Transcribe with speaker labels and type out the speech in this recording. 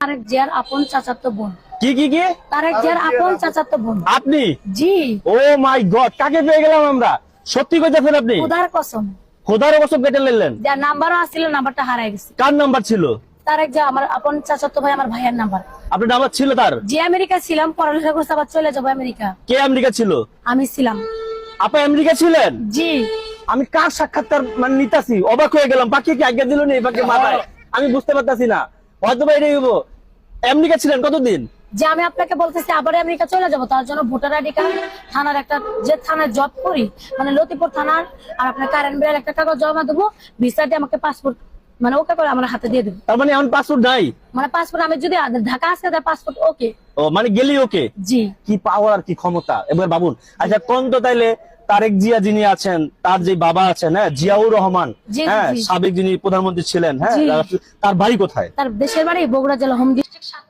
Speaker 1: তারেক জিয়ার আপন চাচাতো বোন।
Speaker 2: কি কি কি
Speaker 1: তারেক জিয়ার আপন চাচাতো বোন।
Speaker 2: আপনি?
Speaker 1: জি।
Speaker 2: ও মাই গড, কাকে পেয়ে গেলাম আমরা? সত্যি কইতেছেন আপনি?
Speaker 1: খোদার কসম।
Speaker 2: খোদার কসম কেটে নিলেন?
Speaker 1: যার নাম্বারও আসছিল নাম্বারটা হারাই গেছে।
Speaker 2: কার নাম্বার ছিল?
Speaker 1: তারেক জিয়া আমার আপন চাচাতো ভাই, আমার ভাইয়ের নাম্বার।
Speaker 2: আপনার নাম্বার ছিল তার?
Speaker 1: জি, আমেরিকা ছিলাম, পড়ালেখা করতে আবার চলে যাবো আমেরিকা।
Speaker 2: কে আমেরিকা ছিল?
Speaker 1: আমি ছিলাম।
Speaker 2: আপনি আমেরিকা ছিলেন?
Speaker 1: জি।
Speaker 2: আমি কার সাক্ষাৎকার মানে নিতাছি, অবাক হয়ে গেলাম। বাকি কি আজ্ঞা দিল নেই বাকি মাথায়, আমি বুঝতে পারতাছি না। হয়তো বা এটাই হইব। আমেরিকা ছিলেন কতদিন?
Speaker 1: যে আমি আপনাকে বলতেছি আবার আমেরিকা চলে যাব, তার জন্য ভোটার আইডি কার্ড, থানার একটা, যে থানায় জব করি মানে লতিপুর থানার, আর আপনার কারেন্ট বিলের একটা কাগজ জমা দেবো, ভিসা দিয়ে আমাকে পাসপোর্ট মানে ওকে করে আমার হাতে দিয়ে দেবো।
Speaker 2: তার মানে এখন পাসপোর্ট নাই?
Speaker 1: মানে পাসপোর্ট আমি যদি ঢাকা আসতে তার পাসপোর্ট ওকে।
Speaker 2: ও মানে গেলি ওকে?
Speaker 1: জি।
Speaker 2: কি পাওয়ার আর কি ক্ষমতা এবার বাবুন। আচ্ছা কোন তো তাইলে তারেক জিয়া যিনি আছেন, তার যে বাবা আছেন, হ্যাঁ, জিয়াউর রহমান,
Speaker 1: জি,
Speaker 2: হ্যাঁ,
Speaker 1: জি।
Speaker 2: সাবেক যিনি প্রধানমন্ত্রী ছিলেন, হ্যাঁ,
Speaker 1: জি।
Speaker 2: তার বাড়ি কোথায়?
Speaker 1: তার দেশের বাড়ি বগুড়া জেলা, হোম ডিস্ট্রিক্ট।